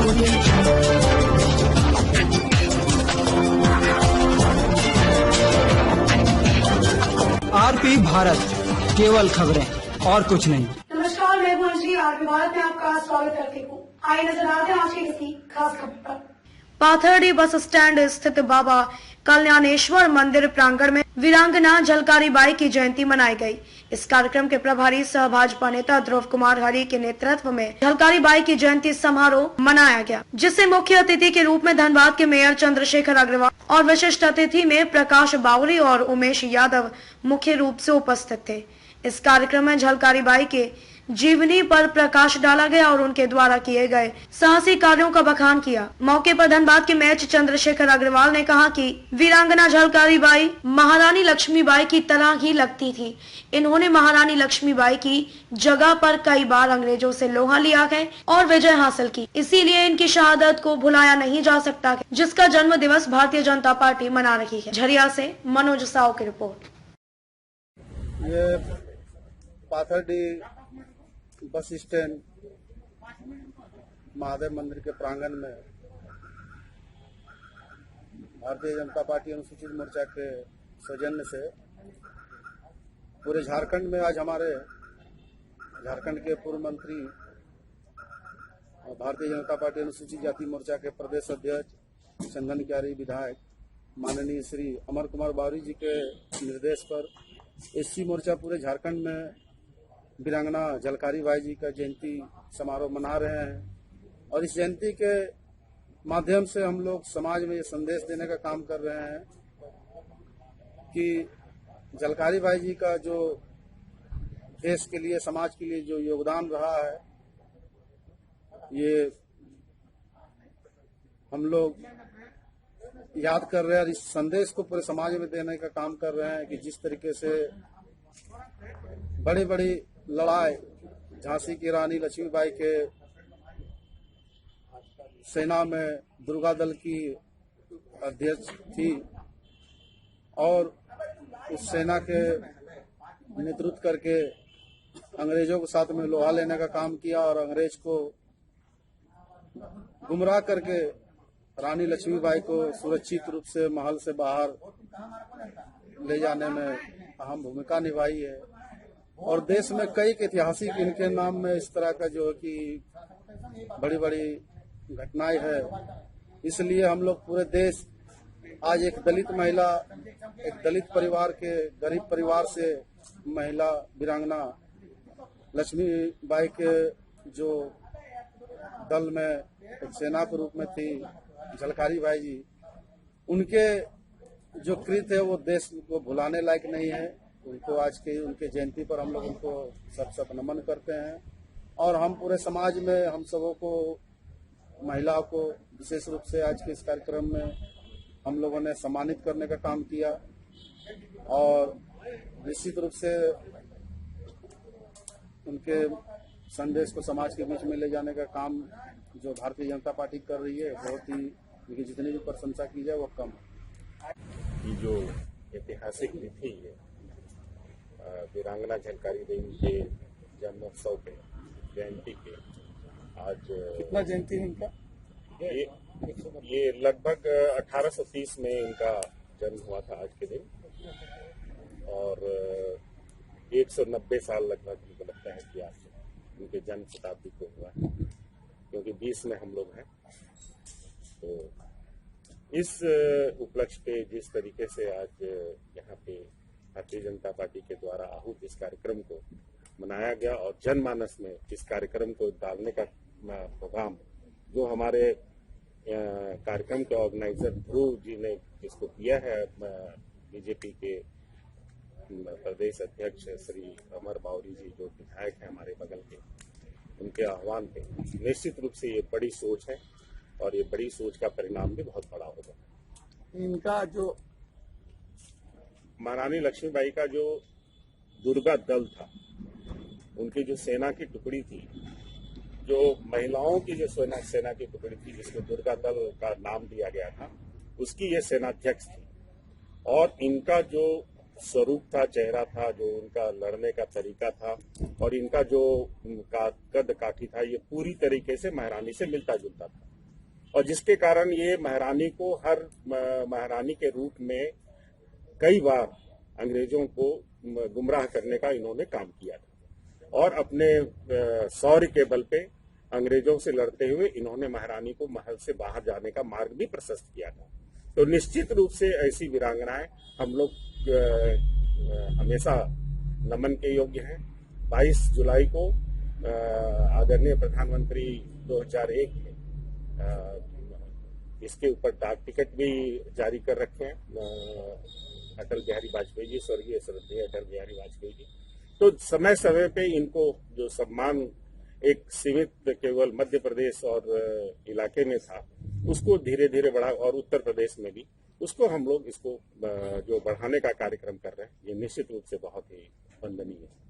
RP Bharat, केवल खबरें और कुछ नहीं। नमस्कार, मैं हूं अंजलि। आरपी भारत में आपका स्वागत करती हूँ। आइए नजर आते हैं आज की किसी खास खबर पर। पाथर्डी बस स्टैंड स्थित बाबा कल्याणेश्वर मंदिर प्रांगण में वीरांगना झलकारी बाई की जयंती मनाई गई। इस कार्यक्रम के प्रभारी सह भाजपा नेता ध्रुव कुमार हरि के नेतृत्व में झलकारी बाई की जयंती समारोह मनाया गया, जिससे मुख्य अतिथि के रूप में धनबाद के मेयर चंद्रशेखर अग्रवाल और विशिष्ट अतिथि में प्रकाश बावरी और उमेश यादव मुख्य रूप से उपस्थित थे। इस कार्यक्रम में झलकारी बाई के जीवनी पर प्रकाश डाला गया और उनके द्वारा किए गए साहसी कार्यों का बखान किया। मौके पर धनबाद के मेयर चंद्रशेखर अग्रवाल ने कहा कि वीरांगना झलकारी बाई महारानी लक्ष्मीबाई की तरह ही लगती थी। इन्होंने महारानी लक्ष्मीबाई की जगह पर कई बार अंग्रेजों से लोहा लिया है और विजय हासिल की, इसीलिए इनकी शहादत को भुलाया नहीं जा सकता, जिसका जन्म दिवस भारतीय जनता पार्टी मना रही है। झरिया से मनोज साव की रिपोर्ट। ये पाथर्डी बस स्टैंड महादेव मंदिर के प्रांगण में भारतीय जनता पार्टी अनुसूचित मोर्चा के सौजन्य से पूरे झारखंड में आज हमारे झारखंड के पूर्व मंत्री भारतीय जनता पार्टी अनुसूचित जाति मोर्चा के प्रदेश अध्यक्ष चंदन क्यारी विधायक माननीय श्री अमर कुमार बावरी जी के निर्देश पर एससी मोर्चा पूरे झारखंड में वीरांगना झलकारी बाई जी का जयंती समारोह मना रहे हैं। और इस जयंती के माध्यम से हम लोग समाज में ये संदेश देने का काम कर रहे हैं कि झलकारी बाई जी का जो देश के लिए, समाज के लिए जो योगदान रहा है, ये हम लोग याद कर रहे हैं और इस संदेश को पूरे समाज में देने का काम कर रहे हैं कि जिस तरीके से बड़ी बड़ी लड़ाई झांसी की रानी लक्ष्मीबाई के सेना में दुर्गा दल की अध्यक्ष थी और उस सेना के नेतृत्व करके अंग्रेजों के साथ में लोहा लेने का काम किया और अंग्रेज को गुमराह करके रानी लक्ष्मीबाई को सुरक्षित रूप से महल से बाहर ले जाने में अहम भूमिका निभाई है। और देश में कई ऐतिहासिक इनके नाम में इस तरह का जो है कि बड़ी बड़ी घटनाएं है। इसलिए हम लोग पूरे देश आज एक दलित महिला, एक दलित परिवार के, गरीब परिवार से महिला वीरांगना लक्ष्मीबाई के जो दल में एक सेना के रूप में थी झलकारी बाई जी, उनके जो कृत्य है वो देश को भुलाने लायक नहीं है। उनको आज के उनके जयंती पर हम लोग उनको सब नमन करते हैं और हम पूरे समाज में हम सबों को, महिलाओं को विशेष रूप से आज के इस कार्यक्रम में हम लोगों ने सम्मानित करने का काम किया और निश्चित रूप से उनके संदेश को समाज के बीच में ले जाने का काम जो भारतीय जनता पार्टी कर रही है, बहुत ही उनकी जितनी भी प्रशंसा की जाए वो कम है। जो ऐतिहासिक तिथि है वीरांगना झलकारी बाई के जन्मोत्सव के जयंती के, आज कितना जयंती है इनका? ये लगभग 1830 में इनका जन्म हुआ था आज के दिन और 190 साल लगभग मुझे लगता है कि आज उनके जन्म शताब्दी को हुआ है, क्योंकि 20 में हम लोग हैं। तो इस उपलक्ष्य पे जिस तरीके से आज यहाँ पे भारतीय जनता पार्टी के द्वारा आहूत इस कार्यक्रम को मनाया गया और जनमानस में इस कार्यक्रम को डालने का प्रोग्राम जो हमारे कार्यक्रम के ऑर्गेनाइजर ध्रुव जी ने इसको किया है, बीजेपी के प्रदेश अध्यक्ष श्री अमर बावरी जी जो विधायक हैं हमारे बगल के, उनके आह्वान पे निश्चित रूप से ये बड़ी सोच है और ये बड़ी सोच का परिणाम भी बहुत बड़ा होगा। इनका जो महारानी लक्ष्मीबाई का जो दुर्गा दल था, उनकी जो सेना की टुकड़ी थी, जो महिलाओं की जो सेना की टुकड़ी थी जिसको दुर्गा दल का नाम दिया गया था, उसकी ये सेनाध्यक्ष थी और इनका जो स्वरूप था, चेहरा था, जो उनका लड़ने का तरीका था और इनका जो कद काठी था, ये पूरी तरीके से महारानी से मिलता जुलता था। और जिसके कारण ये महारानी को हर महारानी के रूप में कई बार अंग्रेजों को गुमराह करने का इन्होंने काम किया था और अपने शौर्य के बल पे अंग्रेजों से लड़ते हुए इन्होंने महारानी को महल से बाहर जाने का मार्ग भी प्रशस्त किया था। तो निश्चित रूप से ऐसी वीरांगनाएं हम लोग हमेशा नमन के योग्य हैं। 22 जुलाई को आदरणीय प्रधानमंत्री 2001 में इसके ऊपर डाक टिकट भी जारी कर रखे हैं अटल बिहारी वाजपेयी जी, स्वर्गीय श्रद्धेय अटल बिहारी वाजपेयी जी। तो समय समय पे इनको जो सम्मान एक सीमित केवल मध्य प्रदेश और इलाके में था उसको धीरे धीरे बढ़ा और उत्तर प्रदेश में भी उसको हम लोग इसको जो बढ़ाने का कार्यक्रम कर रहे हैं, ये निश्चित रूप से बहुत ही वंदनीय है।